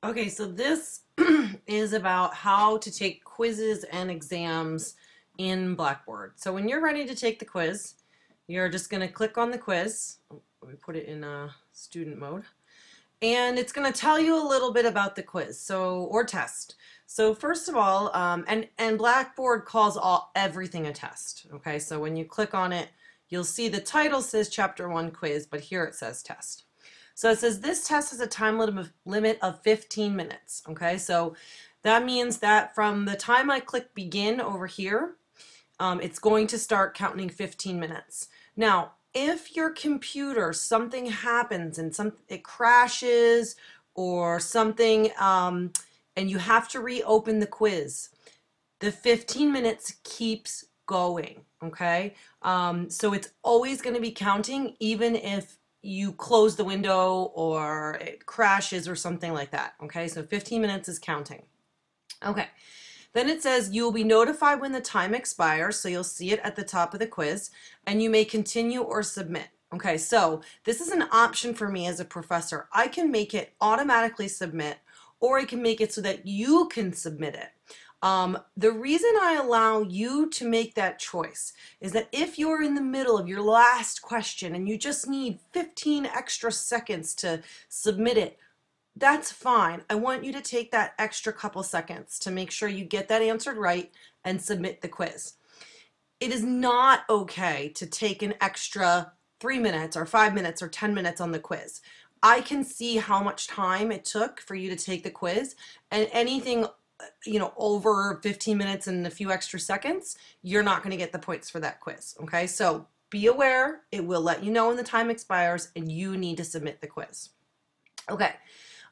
Okay, so this is about how to take quizzes and exams in Blackboard. So when you're ready to take the quiz, you're just going to click on the quiz. Let me put it in student mode. And it's going to tell you a little bit about the quiz, or test. So first of all, and Blackboard calls everything a test. Okay, so when you click on it, you'll see the title says Chapter 1 quiz, but here it says test. So it says this test has a time limit of 15 minutes. Okay, so that means that from the time I click begin over here, it's going to start counting 15 minutes. Now, if your computer, something happens and it crashes or something, and you have to reopen the quiz, the 15 minutes keeps going, okay? So it's always going to be counting even if you close the window or it crashes or something like that, okay? So 15 minutes is counting. Okay. Then it says you will be notified when the time expires, so you'll see it at the top of the quiz, and you may continue or submit. Okay, so this is an option for me as a professor. I can make it automatically submit, or I can make it so that you can submit it. The reason I allow you to make that choice is that if you're in the middle of your last question and you just need 15 extra seconds to submit it, that's fine. I want you to take that extra couple seconds to make sure you get that answered right and submit the quiz. It is not okay to take an extra 3 minutes or 5 minutes or 10 minutes on the quiz. I can see how much time it took for you to take the quiz, and anything over 15 minutes and a few extra seconds, you're not going to get the points for that quiz. Okay, so be aware, it will let you know when the time expires and you need to submit the quiz. Okay.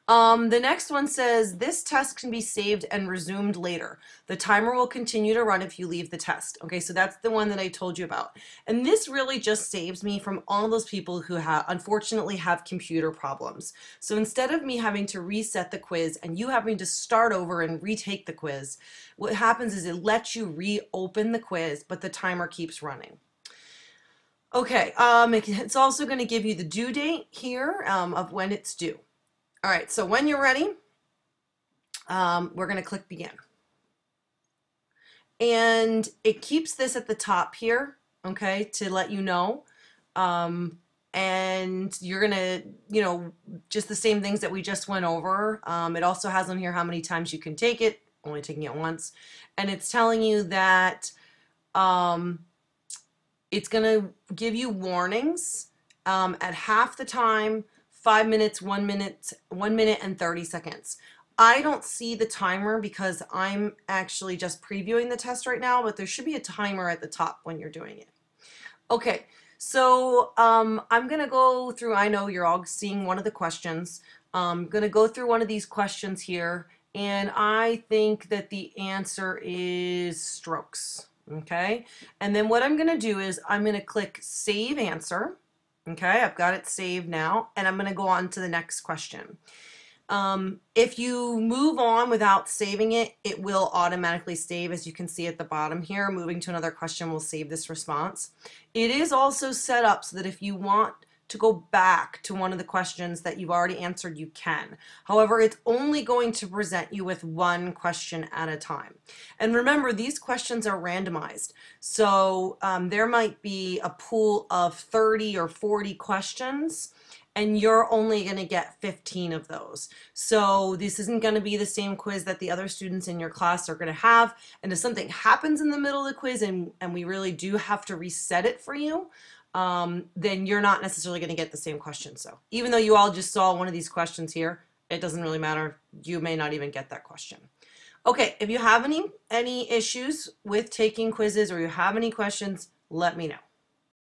The next one says this test can be saved and resumed later. The timer will continue to run if you leave the test. Okay, so that's the one that I told you about. And this really just saves me from all those people who unfortunately have computer problems. So instead of me having to reset the quiz and you having to start over and retake the quiz, what happens is it lets you reopen the quiz, but the timer keeps running. Okay, it's also going to give you the due date here of when it's due. All right, so when you're ready, we're going to click begin. And it keeps this at the top here, okay, to let you know. And you're going to, just the same things that we just went over. It also has on here how many times you can take it, only taking it once. And it's telling you that it's going to give you warnings at half the time, 5 minutes, 1 minute, 1 minute and 30 seconds. I don't see the timer because I'm actually just previewing the test right now, but there should be a timer at the top when you're doing it. Okay, so I'm going to go through, I know you're all seeing one of the questions. I'm going to go through one of these questions here, and I think that the answer is strokes. Okay, and then what I'm going to do is I'm going to click Save Answer. Okay, I've got it saved now, and I'm going to go on to the next question. If you move on without saving it, it will automatically save, as you can see at the bottom here. Moving to another question will save this response. It is also set up so that if you want to go back to one of the questions that you've already answered, you can. However, it's only going to present you with one question at a time. And remember, these questions are randomized. So there might be a pool of 30 or 40 questions, and you're only going to get 15 of those. So this isn't going to be the same quiz that the other students in your class are going to have. And if something happens in the middle of the quiz and we really do have to reset it for you, then you're not necessarily going to get the same question. So even though you all just saw one of these questions here, it doesn't really matter. You may not even get that question. Okay, if you have any issues with taking quizzes or you have any questions, let me know.